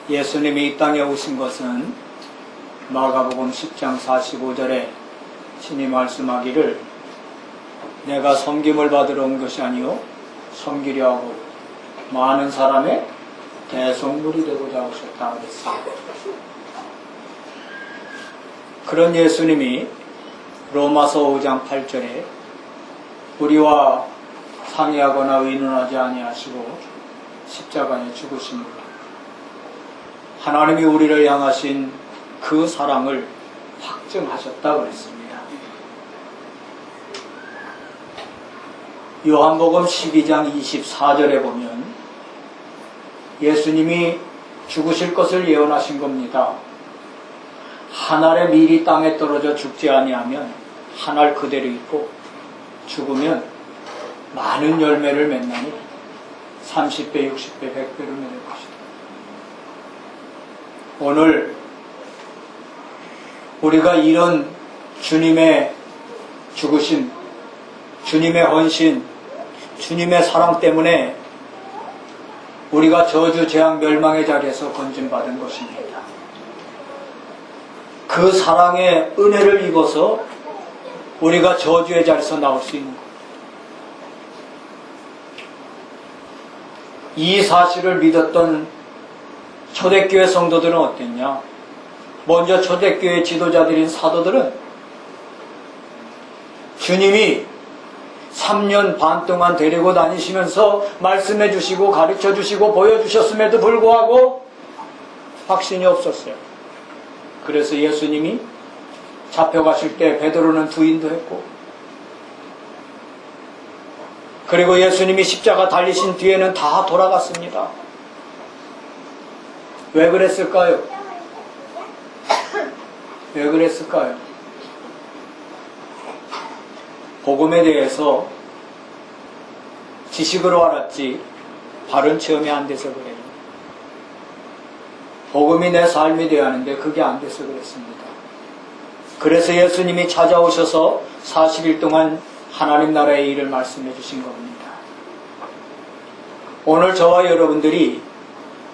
예수님이 이 땅에 오신 것은 마가복음 10장 45절에 신이 말씀하기를 내가 섬김을 받으러 온 것이 아니요 섬기려 하고 많은 사람의 대속물이 되고자 오셨다 그랬어요. 그런 예수님이 로마서 5장 8절에 우리와 상의하거나 의논하지 아니하시고 십자가에 죽으심으로 하나님이 우리를 향하신 그 사랑을 확증하셨다 그랬습니다. 요한복음 12장 24절에 보면 예수님이 죽으실 것을 예언하신 겁니다. 한 알의 밀이 땅에 떨어져 죽지 아니하면 한 알 그대로 있고 죽으면 많은 열매를 맺나니 30배, 60배, 100배를 맺을 것이다. 오늘 우리가 이런 주님의 죽으심, 주님의 헌신, 주님의 사랑 때문에 우리가 저주, 재앙, 멸망의 자리에서 건짐받은 것입니다. 그 사랑의 은혜를 입어서 우리가 저주의 자리에서 나올 수 있는 것. 이 사실을 믿었던 초대교회 성도들은 어땠냐? 먼저 초대교회 지도자들인 사도들은 주님이 3년 반 동안 데리고 다니시면서 말씀해 주시고 가르쳐 주시고 보여주셨음에도 불구하고 확신이 없었어요. 그래서 예수님이 잡혀가실 때 베드로는 부인도 했고, 그리고 예수님이 십자가 달리신 뒤에는 다 돌아갔습니다. 왜 그랬을까요? 왜 그랬을까요? 복음에 대해서 지식으로 알았지 바른 체험이 안 돼서 그래요. 복음이 내 삶이 되어야 하는데 그게 안 돼서 그랬습니다. 그래서 예수님이 찾아오셔서 40일 동안 하나님 나라의 일을 말씀해 주신 겁니다. 오늘 저와 여러분들이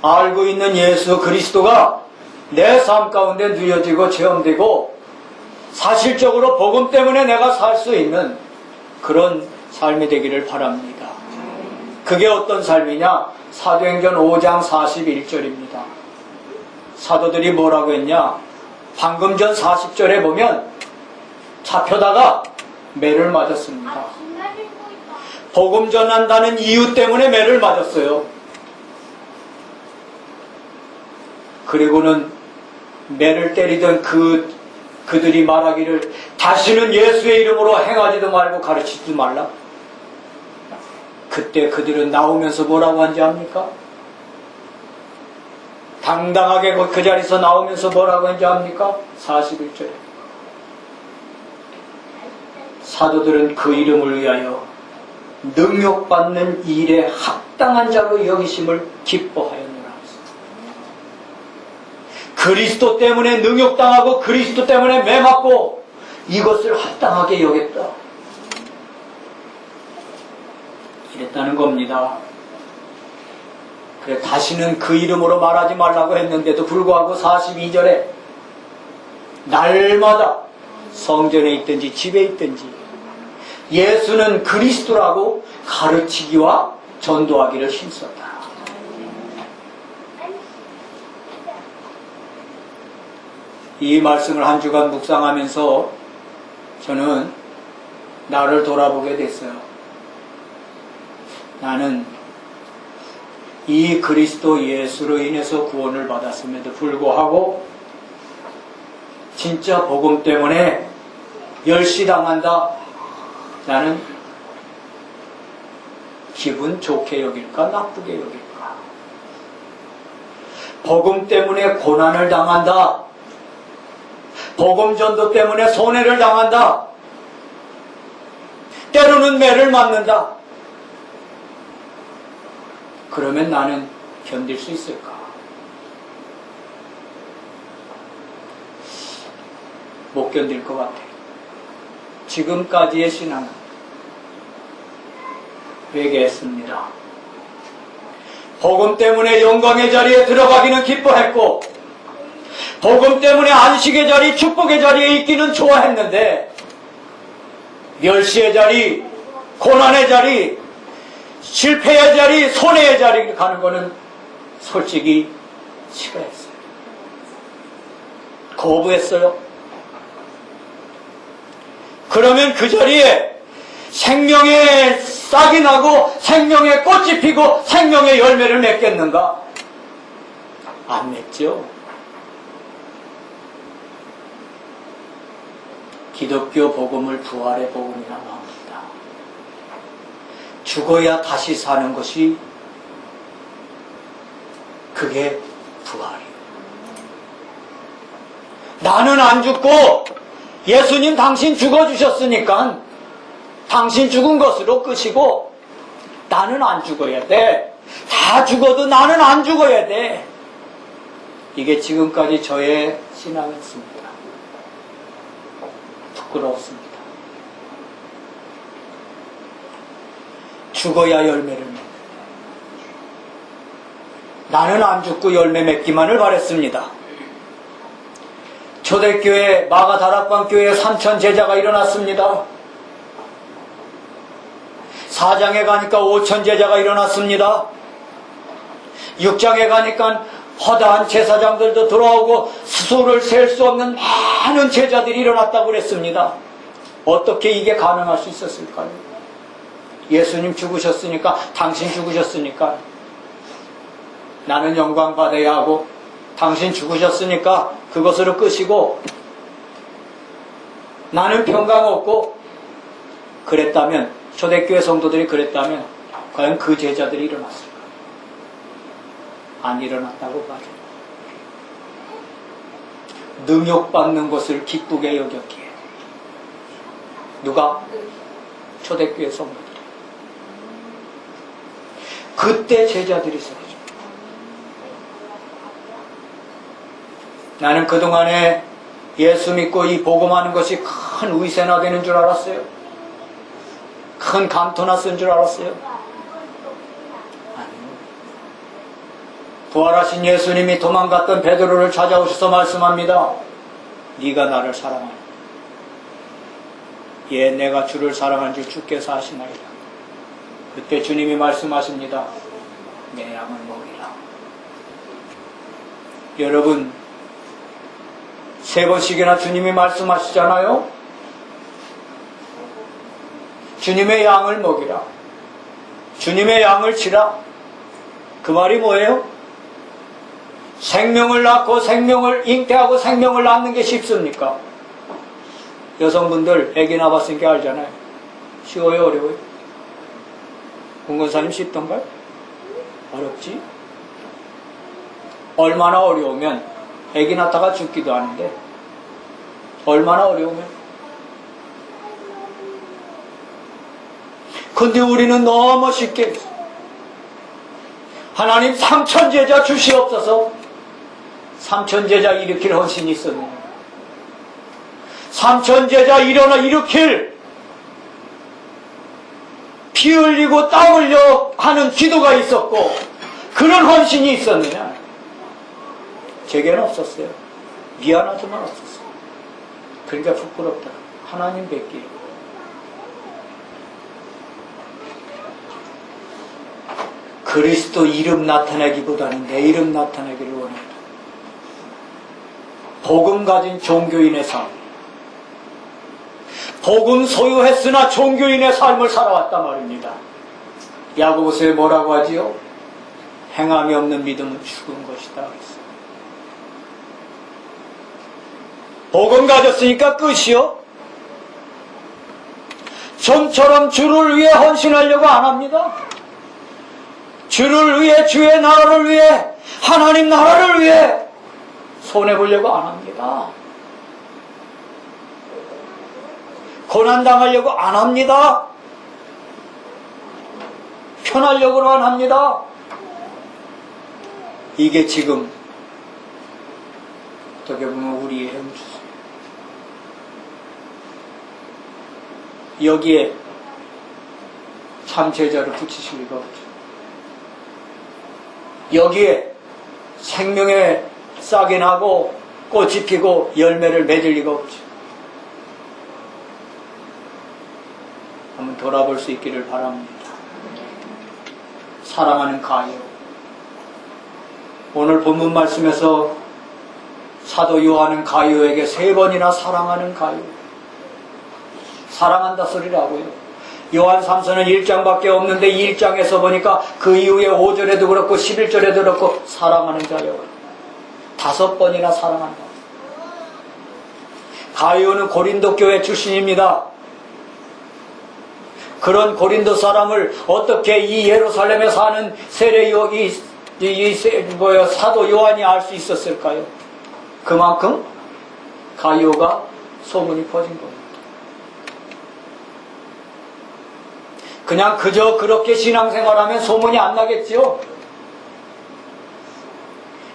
알고 있는 예수 그리스도가 내 삶 가운데 누려지고 체험되고 사실적으로 복음 때문에 내가 살 수 있는 그런 삶이 되기를 바랍니다. 그게 어떤 삶이냐? 사도행전 5장 41절입니다. 사도들이 뭐라고 했냐? 방금 전 40절에 보면 잡혀다가 매를 맞았습니다. 복음 전한다는 이유 때문에 매를 맞았어요. 그리고는 매를 때리던 그들이 말하기를 다시는 예수의 이름으로 행하지도 말고 가르치지도 말라. 그때 그들은 나오면서 뭐라고 한지 압니까? 당당하게 그 자리에서 나오면서 뭐라고 한지 압니까? 41절에 사도들은 그 이름을 위하여 능욕받는 일에 합당한 자로 여기심을 기뻐하였노라. 그리스도 때문에 능욕당하고 그리스도 때문에 매맞고 이것을 합당하게 여겼다. 이랬다는 겁니다. 그래, 다시는 그 이름으로 말하지 말라고 했는데도 불구하고 42절에 날마다 성전에 있든지 집에 있든지 예수는 그리스도라고 가르치기와 전도하기를 힘썼다. 이 말씀을 한 주간 묵상하면서 저는 나를 돌아보게 됐어요. 나는 이 그리스도 예수로 인해서 구원을 받았음에도 불구하고 진짜 복음 때문에 멸시당한다. 나는 기분 좋게 여길까 나쁘게 여길까? 복음 때문에 고난을 당한다. 복음 전도 때문에 손해를 당한다. 때로는 매를 맞는다. 그러면 나는 견딜 수 있을까? 못 견딜 것 같아요. 지금까지의 신앙은 회개했습니다. 복음 때문에 영광의 자리에 들어가기는 기뻐했고, 복음 때문에 안식의 자리, 축복의 자리에 있기는 좋아했는데, 멸시의 자리, 고난의 자리, 실패의 자리, 손해의 자리에 가는 거는 솔직히 싫어했어요. 거부했어요. 그러면 그 자리에 생명의 싹이 나고 생명의 꽃이 피고 생명의 열매를 맺겠는가? 안 맺죠. 기독교 복음을 부활의 복음이라고 합니다. 죽어야 다시 사는 것이 그게 부활이에요. 나는 안 죽고 예수님 당신 죽어주셨으니까 당신 죽은 것으로 끝이고 나는 안 죽어야 돼. 다 죽어도 나는 안 죽어야 돼. 이게 지금까지 저의 신앙이었습니다. 부끄럽습니다. 죽어야 열매를 맺는다. 나는 안 죽고 열매 맺기만을 바랬습니다. 초대교회 마가다락방교회에 3천 제자가 일어났습니다. 4장에 가니까 5천 제자가 일어났습니다. 6장에 가니까 허다한 제사장들도 돌아오고 수를 셀 수 없는 많은 제자들이 일어났다고 그랬습니다. 어떻게 이게 가능할 수 있었을까요? 예수님 죽으셨으니까, 당신 죽으셨으니까 나는 영광 받아야 하고, 당신 죽으셨으니까 그것으로 끝이고 나는 평강 없고, 그랬다면, 초대교회 성도들이 그랬다면 과연 그 제자들이 일어났을까? 안 일어났다고 말해요. 능욕받는 것을 기쁘게 여겼기에. 누가? 초대교회 성도들이. 그때 제자들이 쓰러져. 나는 그동안에 예수 믿고 이 복음하는 것이 큰 위세나 되는 줄 알았어요. 큰 감토나 쓴 줄 알았어요. 아니요. 부활하신 예수님이 도망갔던 베드로를 찾아오셔서 말씀합니다. 네가 나를 사랑하냐? 예, 내가 주를 사랑한 줄 주께서 아시나이다. 그때 주님이 말씀하십니다. 내 양을 먹이라. 여러분, 3번씩이나 주님이 말씀하시잖아요. 주님의 양을 먹이라. 주님의 양을 치라. 그 말이 뭐예요? 생명을 낳고 생명을 잉태하고 생명을 낳는 게 쉽습니까? 여성분들 아기 낳았으니까 알잖아요. 쉬워요, 어려워요? 공건사님 쉽던가요? 어렵지? 얼마나 어려우면 아기 낳다가 죽기도 하는데, 얼마나 어려우면. 근데 우리는 너무 쉽게 하나님 3천 제자 주시옵소서. 3천 제자 일으킬 헌신이 있었네요. 3천 제자 일으킬 피 흘리고 땀 흘려 하는 기도가 있었고 그런 헌신이 있었느냐? 제게는 없었어요. 미안하지만 없었어요. 그러니까 부끄럽다. 하나님 뵙기. 그리스도 이름 나타내기보다는 내 이름 나타내기를 원한다. 복음 가진 종교인의 삶. 복음 소유했으나 종교인의 삶을 살아왔단 말입니다. 야고보서에 뭐라고 하지요? 행함이 없는 믿음은 죽은 것이다. 복음 가졌으니까 끝이요? 좀처럼 주를 위해 헌신하려고 안 합니다. 주를 위해, 주의 나라를 위해, 하나님 나라를 위해 손해보려고 안 합니다. 고난당하려고 안 합니다. 편하려고 안 합니다. 이게 지금 어떻게 보면 우리의 행주죠. 여기에 참 제자를 붙이실 리가 없죠. 여기에 생명의 싹이 나고 꽃이 피고 열매를 맺을 리가 없죠. 한번 돌아볼 수 있기를 바랍니다. 사랑하는 가요. 오늘 본문 말씀에서 사도 요한은 가요에게 3번이나 사랑하는 가요. 사랑한다 소리를 하고요. 요한 3서는 1장밖에 없는데 1장에서 보니까 그 이후에 5절에도 그렇고 11절에도 그렇고 사랑하는 자요. 5번이나 사랑한다. 가요는 고린도 교회 출신입니다. 그런 고린도 사람을 어떻게 이 예루살렘에 사는 사도 요한이 알 수 있었을까요? 그만큼 가요가 소문이 퍼진 겁니다. 그냥 그저 그렇게 신앙생활하면 소문이 안 나겠지요.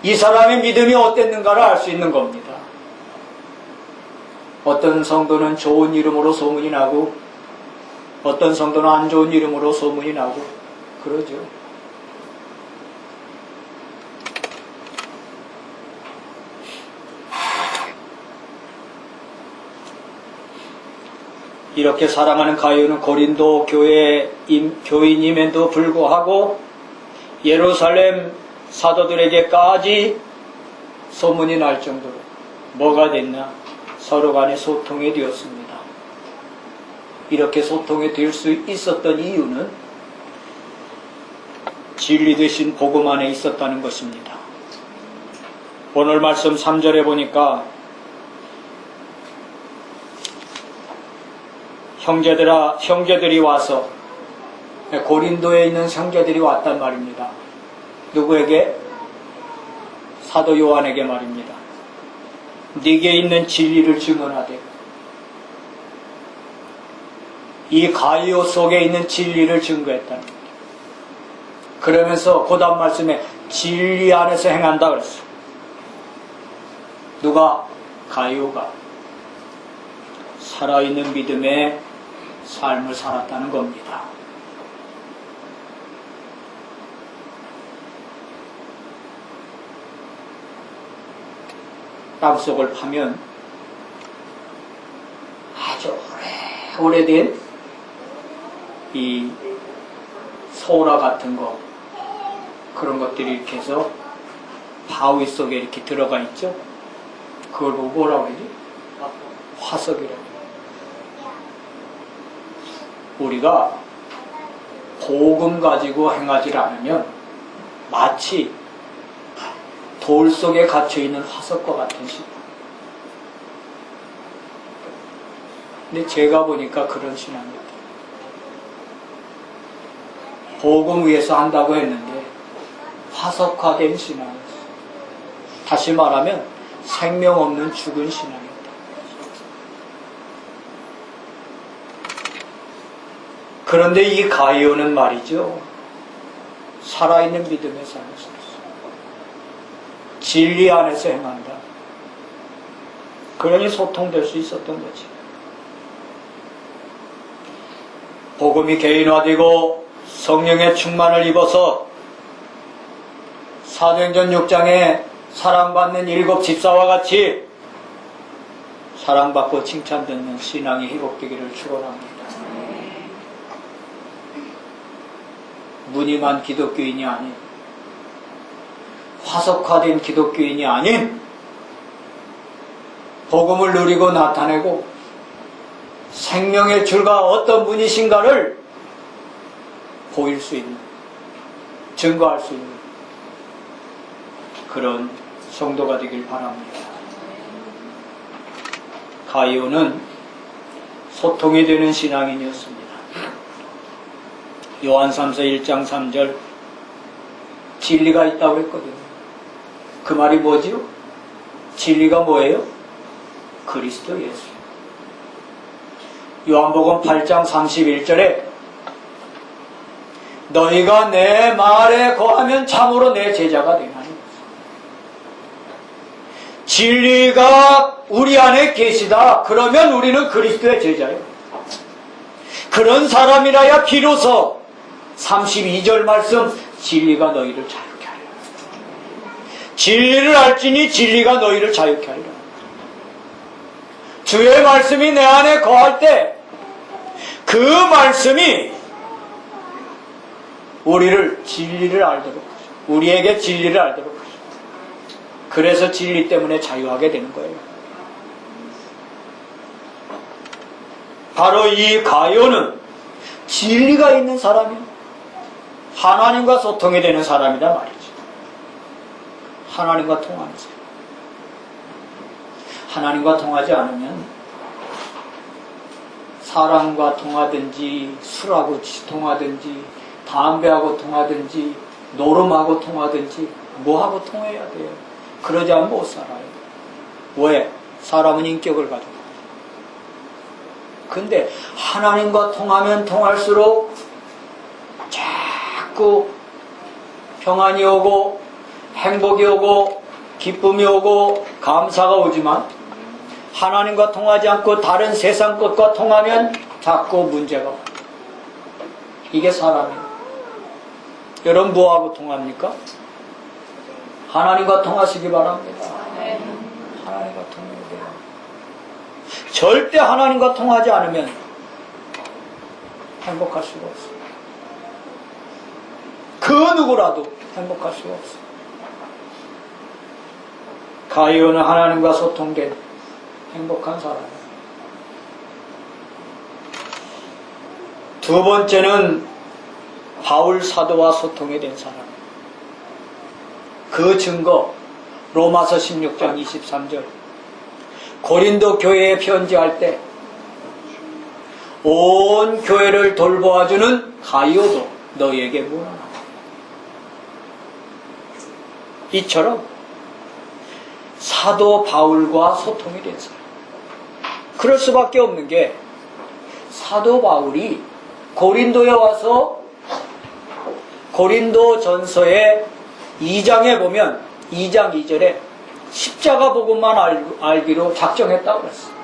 이 사람의 믿음이 어땠는가를 알 수 있는 겁니다. 어떤 성도는 좋은 이름으로 소문이 나고 어떤 성도는 안 좋은 이름으로 소문이 나고 그러죠. 이렇게 사랑하는 가요는 고린도 교인임에도 불구하고 예루살렘 사도들에게까지 소문이 날 정도로 뭐가 됐나? 서로 간에 소통이 되었습니다. 이렇게 소통이 될 수 있었던 이유는 진리 되신 복음 안에 있었다는 것입니다. 오늘 말씀 3절에 보니까 형제들이 와서 고린도에 있는 형제들이 왔단 말입니다. 누구에게? 사도 요한에게 말입니다. 네게 있는 진리를 증언하되 이 가이오 속에 있는 진리를 증거했다는 겁니다. 그러면서 그 다음 말씀에 진리 안에서 행한다 그랬어. 누가? 가이오가 살아있는 믿음의 삶을 살았다는 겁니다. 땅속을 파면 아주 오래된 이 소라 같은 거 그런 것들이 이렇게 해서 바위 속에 이렇게 들어가 있죠. 그걸 보고 뭐라고 그러지? 화석이라고. 우리가 복음 가지고 행하지 않으면 마치 돌 속에 갇혀있는 화석과 같은 신앙. 근데 제가 보니까 그런 신앙입니다. 복음 위해서 한다고 했는데 화석화된 신앙이었어요. 다시 말하면 생명 없는 죽은 신앙입니다. 그런데 이 가이오는 말이죠. 살아있는 믿음의 삶을 살았어요. 진리 안에서 행한다. 그러니 소통될 수 있었던 거지. 복음이 개인화되고 성령의 충만을 입어서 사도행전 6장에 사랑받는 7 집사와 같이 사랑받고 칭찬받는 신앙이 회복되기를 축원합니다. 무늬만 기독교인이 아닌 화석화된 기독교인이 아닌 복음을 누리고 나타내고 생명의 줄과 어떤 분이신가를 보일 수 있는, 증거할 수 있는 그런 성도가 되길 바랍니다. 가이오는 소통이 되는 신앙인이었습니다. 요한 3서 1장 3절 진리가 있다고 했거든요. 그 말이 뭐지요? 진리가 뭐예요? 그리스도 예수. 요한복음 8장 31절에 너희가 내 말에 거하면 참으로 내 제자가 되나니. 진리가 우리 안에 계시다. 그러면 우리는 그리스도의 제자예요. 그런 사람이라야 비로소 32절 말씀 진리가 너희를 자유케 하리라. 진리를 알지니 진리가 너희를 자유케 하리라. 주의 말씀이 내 안에 거할 때 그 말씀이 우리를 진리를 알도록 하죠. 우리에게 진리를 알도록 하죠. 그래서 진리 때문에 자유하게 되는 거예요. 바로 이 가룟은 진리가 있는 사람이요, 하나님과 소통이 되는 사람이다 말이죠. 하나님과 통하는 사람. 하나님과 통하지 않으면 사람과 통하든지 술하고 통하든지 담배하고 통하든지 노름하고 통하든지 뭐하고 통해야 돼요. 그러지 않으면 못 살아요. 왜? 사람은 인격을 가지고. 근데 하나님과 통하면 통할수록 자꾸 평안이 오고 행복이 오고 기쁨이 오고 감사가 오지만 하나님과 통하지 않고 다른 세상 것과 통하면 자꾸 문제가 와요. 이게 사람이에요. 여러분 뭐하고 통합니까? 하나님과 통하시기 바랍니다. 하나님과 통해야 돼요. 절대 하나님과 통하지 않으면 행복할 수가 없어요. 그 누구라도 행복할 수가 없어요. 가룟은 하나님과 소통된 행복한 사람이에요. 두 번째는 바울 사도와 소통이 된 사람. 그 증거 로마서 16장 23절 고린도 교회에 편지할 때 온 교회를 돌보아주는 가룟도 너희에게 무난하다. 이처럼 사도 바울과 소통이 된 사람. 그럴 수밖에 없는 게 사도 바울이 고린도에 와서 고린도 전서의 2장에 보면 2장 2절에 십자가 복음만 알기로 작정했다고 그랬어요.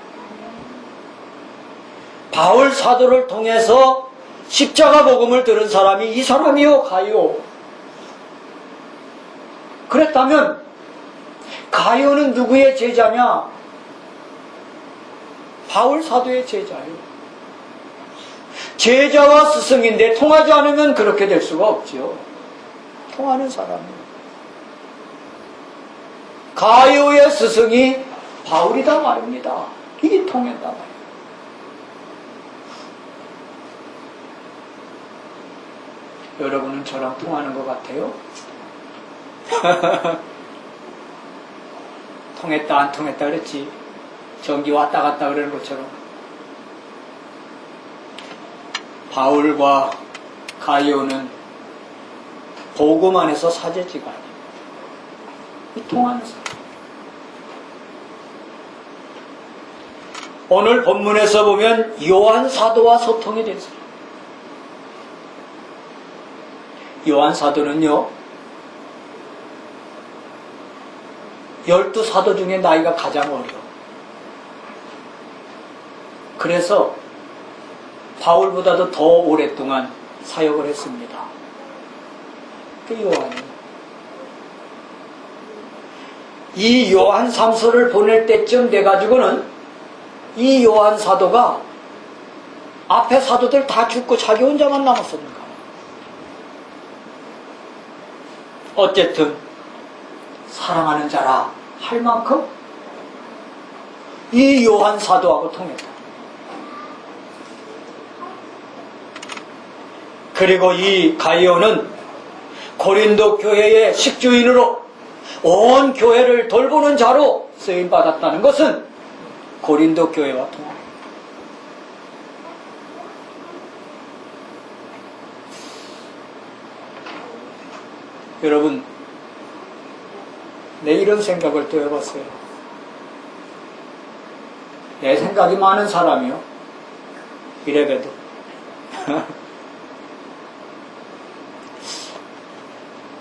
바울 사도를 통해서 십자가 복음을 들은 사람이 이 사람이요 가룟. 그랬다면 가룟은 누구의 제자냐? 바울 사도의 제자예요. 제자와 스승인데 통하지 않으면 그렇게 될 수가 없죠. 통하는 사람이에요. 가룟의 스승이 바울이다 말입니다. 이게 통한다 말이에요. 여러분은 저랑 통하는 것 같아요? 통했다 안 통했다 그랬지. 전기 왔다 갔다 그러는 것처럼. 바울과 가룟은 복음 안에서 사제지간이에요. 이 통하는 사람. 오늘 본문에서 보면 요한 사도와 소통이 된 사람. 요한 사도는요 12사도 중에 나이가 가장 어려. 그래서 바울보다도 더 오랫동안 사역을 했습니다. 그 요한이. 이 요한 3서를 보낼 때쯤 돼가지고는 이 요한 사도가 앞에 사도들 다 죽고 자기 혼자만 남았었는가. 어쨌든 사랑하는 자라 할 만큼 이 요한 사도하고 통했다. 그리고 이 가룟은 고린도 교회의 식주인으로 온 교회를 돌보는 자로 쓰임받았다는 것은 고린도 교회와 통합니다. 여러분, 내 이런 생각을 또 해봤어요. 내 생각이 많은 사람이요. 이래봬도.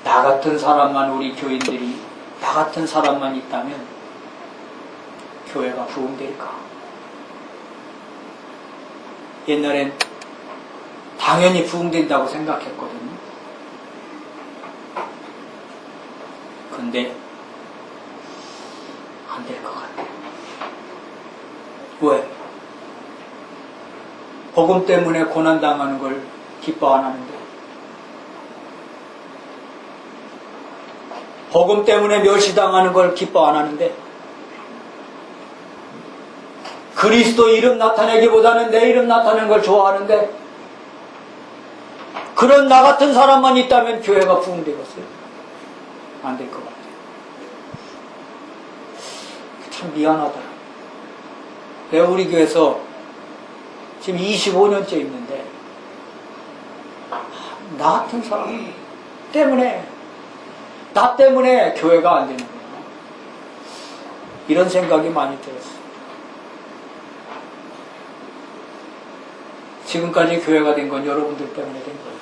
나 같은 사람만, 우리 교인들이 나 같은 사람만 있다면 교회가 부흥될까? 옛날엔 당연히 부흥된다고 생각했거든요. 근데 안 될 것 같아요. 왜? 복음 때문에 고난당하는 걸 기뻐 안 하는데, 복음 때문에 멸시당하는 걸 기뻐 안 하는데, 그리스도 이름 나타내기보다는 내 이름 나타내는 걸 좋아하는데, 그런 나 같은 사람만 있다면 교회가 부흥되겠어요? 안 될 것 같아요. 참 미안하더라. 내가 우리 교회에서 지금 25년째 있는데, 나 같은 사람 때문에, 나 때문에 교회가 안 되는구나. 이런 생각이 많이 들었어요. 지금까지 교회가 된 건 여러분들 때문에 된 거예요.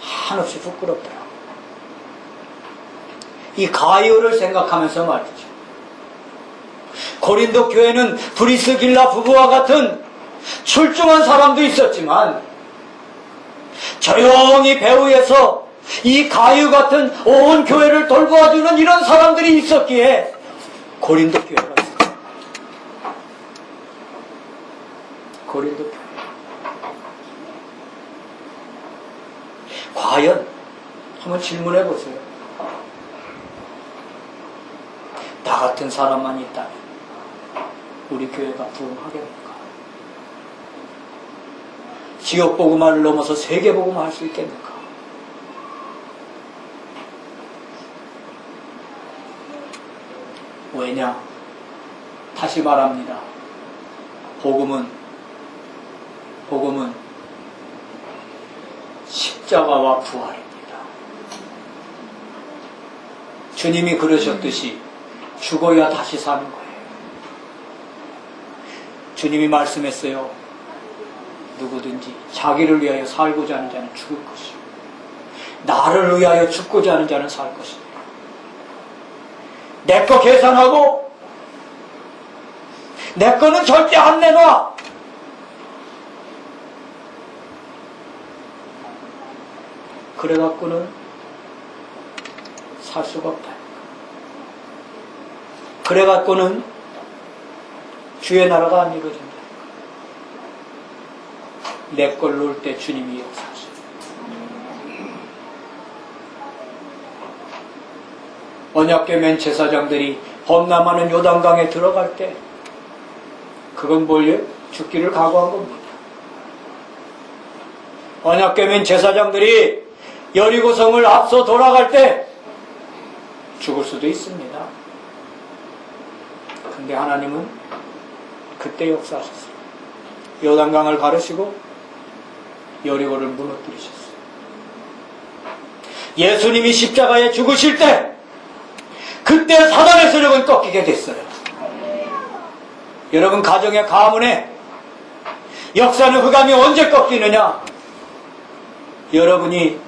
한없이 부끄럽더라고요. 이 가이오를 생각하면서 말이죠. 고린도 교회는 브리스길라 부부와 같은 출중한 사람도 있었지만 조용히 배후에서 이 가이오 같은 온 교회를 돌보아주는 이런 사람들이 있었기에 고린도 교회가 있었어요. 고린도 교회. 과연 한번 질문해 보세요. 나 같은 사람만 있다면 우리 교회가 부흥하겠는가? 지역 복음화를 넘어서 세계 복음화 할 수 있겠는가? 왜냐? 다시 말합니다. 복음은 십자가와 부활입니다. 주님이 그러셨듯이 죽어야 다시 사는 거예요. 주님이 말씀했어요. 누구든지 자기를 위하여 살고자 하는 자는 죽을 것이요 나를 위하여 죽고자 하는 자는 살 것입니다. 내 거 계산하고 내 거는 절대 안 내놔. 그래갖고는 살 수가 없다. 그래갖고는 주의 나라가 안 이루어진다. 내 걸 놓을 때 주님이 역사하시다. 언약궤 맨 제사장들이 범람하는 요단강에 들어갈 때 그건 뭘요? 죽기를 각오한 겁니다. 언약궤 맨 제사장들이 여리고성을 앞서 돌아갈 때 죽을 수도 있습니다. 근데 하나님은 그때 역사하셨어요. 요단강을 가르시고 여리고를 무너뜨리셨어요. 예수님이 십자가에 죽으실 때 그때 사단의 세력은 꺾이게 됐어요. 여러분 가정의 가문에 역사는 흑암이 언제 꺾이느냐? 여러분이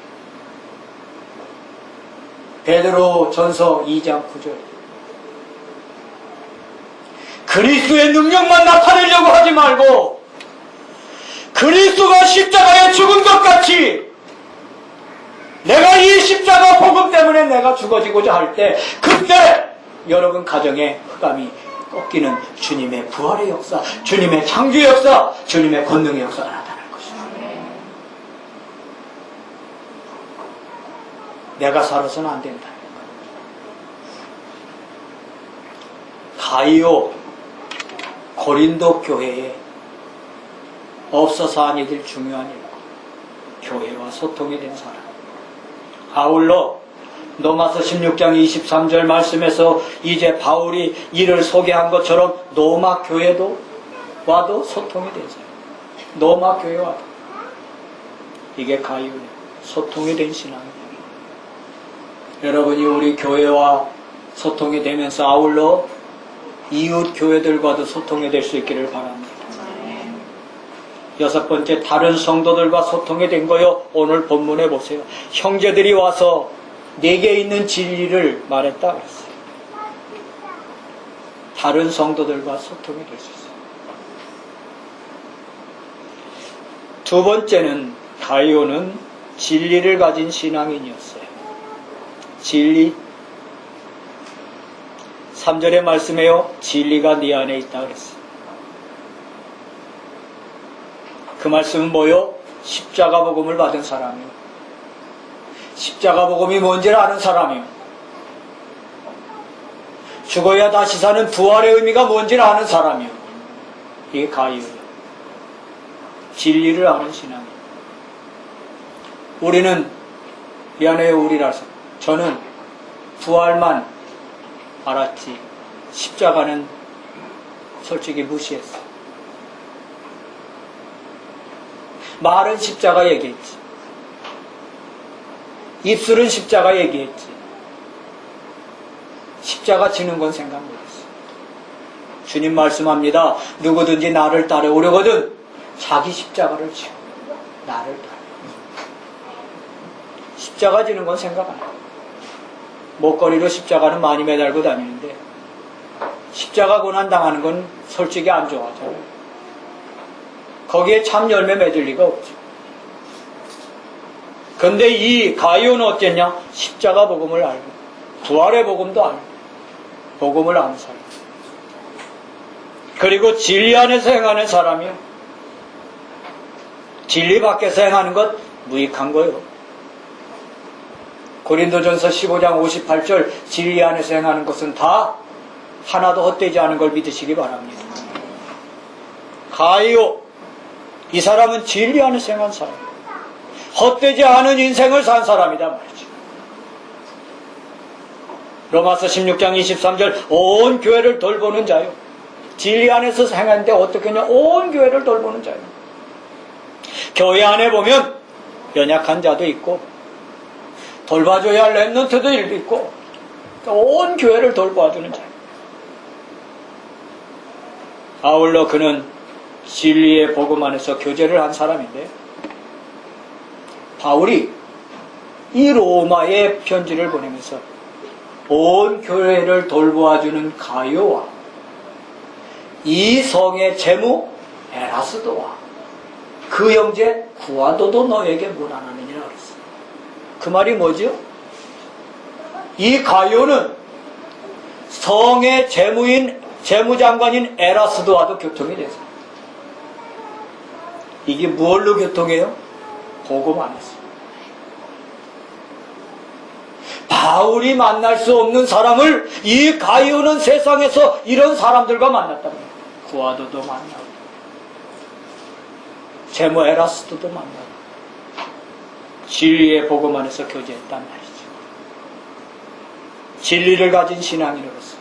베드로 전서 2장 9절 그리스도의 능력만 나타내려고 하지 말고 그리스도가 십자가에 죽은 것 같이 내가 이 십자가 복음 때문에 내가 죽어지고자 할 때 그때 여러분 가정에 흑암이 꺾이는 주님의 부활의 역사, 주님의 창조의 역사, 주님의 권능의 역사가 나타날 것이다. 내가 살아서는 안 된다. 가이오 고린도 교회에 없어서 아니들 중요한 일, 교회와 소통이 된 사람. 아울러 로마서 16장 23절 말씀에서 이제 바울이 이를 소개한 것처럼 로마 교회도 와도 소통이 된 사람. 로마 교회 와도. 이게 가이오예요. 소통이 된 신앙이에요. 여러분이 우리 교회와 소통이 되면서 아울러 이웃 교회들과도 소통이 될 수 있기를 바랍니다. 여섯 번째, 다른 성도들과 소통이 된 거요. 오늘 본문에 보세요. 형제들이 와서 내게 있는 진리를 말했다 그랬어요. 다른 성도들과 소통이 될 수 있어요. 두 번째는 가이오는 진리를 가진 신앙인이었어요. 진리, 3절의 말씀에요. 진리가 네 안에 있다 그랬어요. 그 말씀은 뭐요? 십자가 복음을 받은 사람이요. 십자가 복음이 뭔지를 아는 사람이요. 죽어야 다시 사는 부활의 의미가 뭔지를 아는 사람이요. 이게 가이오예요. 진리를 아는 신앙이에요. 우리는, 미안해요, 우리라서. 저는 부활만 알았지 십자가는 솔직히 무시했어. 말은 십자가 얘기했지. 입술은 십자가 얘기했지. 십자가 지는 건 생각 못했어. 주님 말씀합니다. 누구든지 나를 따라오려거든 자기 십자가를 지고 나를 따라. 십자가 지는 건 생각 안 해. 목걸이로 십자가는 많이 매달고 다니는데 십자가 고난 당하는 건 솔직히 안 좋아하잖아요. 거기에 참 열매 맺을 리가 없죠. 근데 이 가이오는 어땠냐? 십자가 복음을 알고 부활의 복음도 알고 복음을 아는 사람, 그리고 진리 안에서 행하는 사람이요. 진리 밖에서 행하는 것 무익한 거요. 고린도전서 15장 58절 진리 안에서 행하는 것은 다 하나도 헛되지 않은 걸 믿으시기 바랍니다. 가이오, 이 사람은 진리 안에서 행한 사람, 헛되지 않은 인생을 산 사람이다 말이죠. 로마서 16장 23절 온 교회를 돌보는 자요. 진리 안에서 행하는데 어떻게 하냐? 온 교회를 돌보는 자요. 교회 안에 보면 연약한 자도 있고 돌봐줘야 할 렘넌트도 있고 온 교회를 돌봐주는 자요. 아울러 그는 진리의 복음 안에서 교제를 한 사람인데, 바울이 이 로마에 편지를 보내면서 온 교회를 돌보아주는 가요와 이 성의 제무 에라스도와 그 형제 구아도도 너에게 문안하느니라 그랬어요. 그 말이 뭐죠? 이 가요는 성의 재무장관인 에라스도와도 교통이 됐어요. 이게 무엇로 교통해요? 복음 안에서. 바울이 만날 수 없는 사람을 이 가이오는 세상에서 이런 사람들과 만났단 말이에요. 구아도도 만나고 제모 에라스도도 만나고 진리의 복음 안에서 교제했단 말이죠. 진리를 가진 신앙인으로서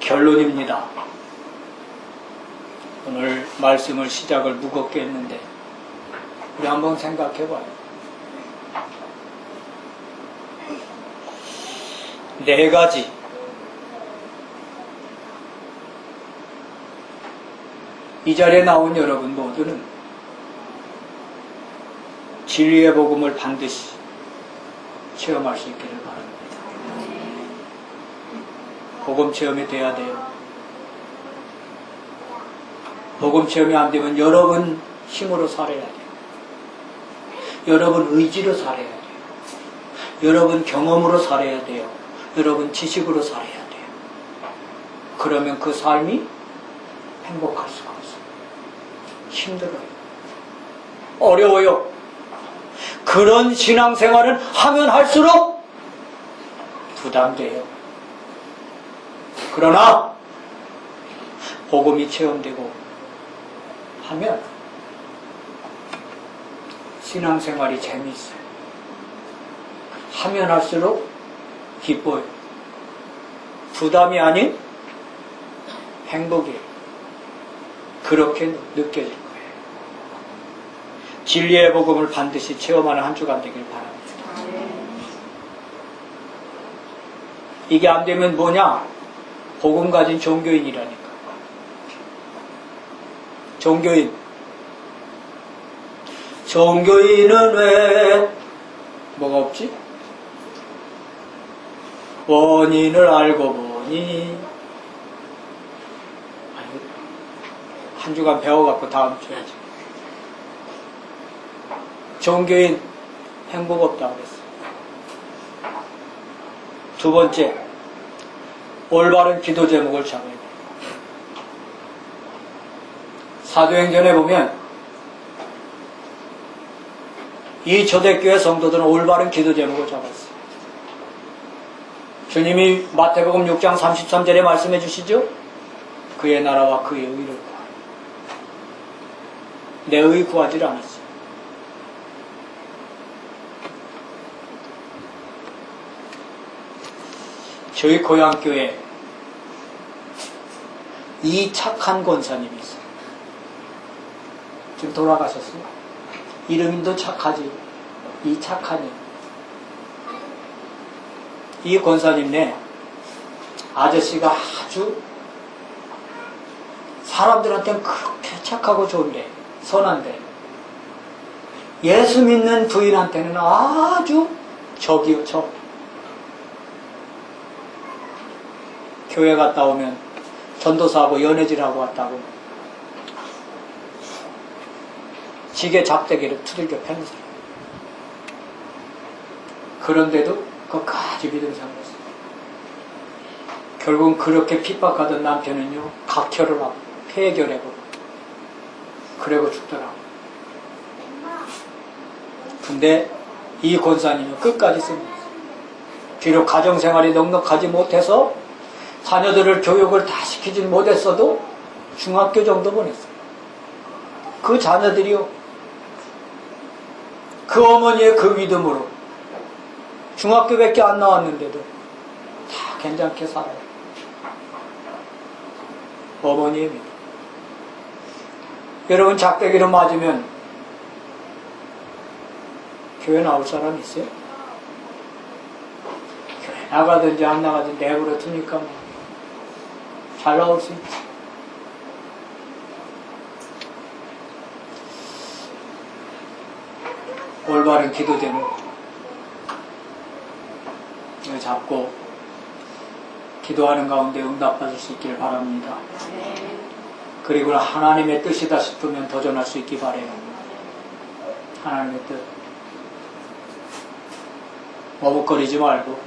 결론입니다. 오늘 말씀을 시작을 무겁게 했는데 우리 한번 생각해봐요. 네 가지 이 자리에 나온 여러분 모두는 진리의 복음을 반드시 체험할 수 있기를 바랍니다. 복음 체험이 돼야 돼요. 복음 체험이 안 되면 여러분 힘으로 살아야 돼요. 여러분 의지로 살아야 돼요. 여러분 경험으로 살아야 돼요. 여러분 지식으로 살아야 돼요. 그러면 그 삶이 행복할 수가 없어요. 힘들어요. 어려워요. 그런 신앙생활은 하면 할수록 부담돼요. 그러나 복음이 체험되고 하면 신앙생활이 재미있어요. 하면 할수록 기뻐요. 부담이 아닌 행복이에요. 그렇게 느껴질 거예요. 진리의 복음을 반드시 체험하는 한 주간 되길 바랍니다. 이게 안 되면 뭐냐? 복음 가진 종교인이라니까. 종교인은 왜 뭐가 없지? 원인을 알고 보니 한 주간 배워갖고 다음 주에 종교인 행복 없다고 그랬어요. 두 번째, 올바른 기도 제목을 잡아야 돼요. 사도행전에 보면 이 초대교회 성도들은 올바른 기도 제목을 잡았어요. 주님이 마태복음 6장 33절에 말씀해 주시죠. 그의 나라와 그의 의를 구하라. 내 의 구하지 않았어요. 저희 고향교회에 이 착한 권사님이 있어요. 지금 돌아가셨어요. 이름도 착하지. 이 착하니. 이 권사님네 아저씨가 아주 사람들한테는 그렇게 착하고 좋은데, 선한데, 예수 믿는 부인한테는 아주 적이요, 적. 교회 갔다 오면 전도사하고 연애질하고 왔다고 지게 작대기를 두들겨 패는 사람. 그런데도 끝까지 믿음 생겼어요. 결국은 그렇게 핍박하던 남편은요, 각혈을 하고 폐결해버리고 그러고 죽더라고. 근데 이 권사님은 끝까지 씁니다. 비록 가정생활이 넉넉하지 못해서 자녀들을 교육을 다 시키진 못했어도 중학교 정도 보냈어요. 그 자녀들이요, 그 어머니의 그 믿음으로 중학교밖에 안 나왔는데도 다 괜찮게 살아요. 어머니의 믿음. 여러분, 작대기로 맞으면 교회 나올 사람 있어요? 교회 나가든지 안 나가든지 내버려 두니까 뭐 잘 나올 수 있지. 올바른 기도 제목 잡고 기도하는 가운데 응답받을 수 있기를 바랍니다. 그리고 하나님의 뜻이다 싶으면 도전할 수 있기 바라요. 하나님의 뜻. 머뭇거리지 말고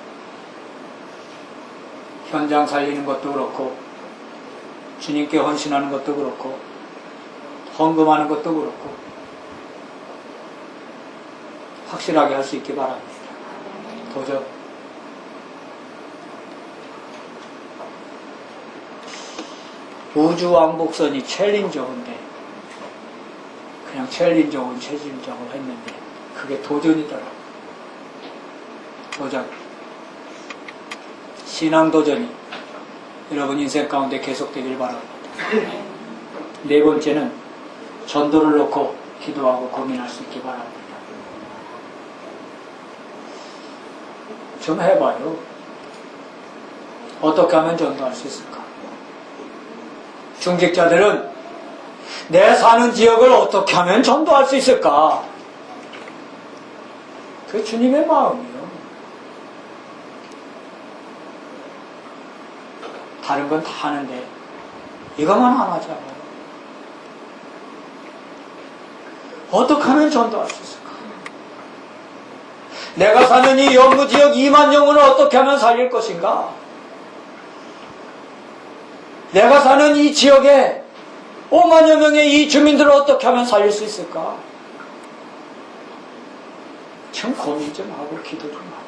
현장 살리는 것도 그렇고 주님께 헌신하는 것도 그렇고 헌금하는 것도 그렇고 확실하게 할 수 있기 바랍니다. 도전. 우주왕복선이 챌린저인데 그냥 챌린저ውን 체질적으로 했는데 그게 도전이더라고요. 도전. 신앙도전이 여러분 인생 가운데 계속되길 바랍니다. 네 번째는 전도를 놓고 기도하고 고민할 수 있기 바랍니다. 좀 해봐요. 어떻게 하면 전도할 수 있을까? 중직자들은 내 사는 지역을 어떻게 하면 전도할 수 있을까? 그게 주님의 마음이에요. 다른 건 다 하는데 이것만 안 하잖아요. 어떻게 하면 전도할 수 있을까? 내가 사는 이 영구지역 2만 영혼을 어떻게 하면 살릴 것인가? 내가 사는 이 지역에 5만여 명의 이 주민들을 어떻게 하면 살릴 수 있을까? 참 고민 좀 하고 기도 좀 하고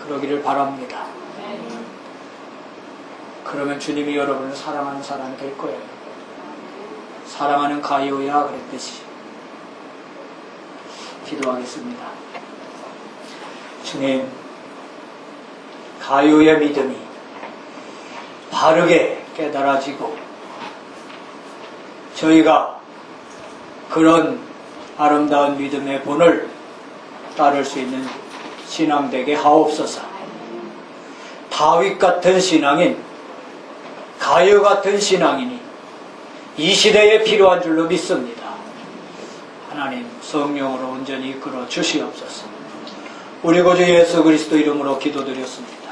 그러기를 바랍니다. 그러면 주님이 여러분을 사랑하는 사람이 될 거예요. 사랑하는 가이오야 그랬듯이. 기도하겠습니다. 주님, 가이오의 믿음이 바르게 깨달아지고 저희가 그런 아름다운 믿음의 본을 따를 수 있는 신앙 되게 하옵소서. 다윗 같은 신앙인, 가이오 같은 신앙인이 이 시대에 필요한 줄로 믿습니다. 하나님 성령으로 온전히 이끌어 주시옵소서. 우리 구주 예수 그리스도 이름으로 기도드렸습니다.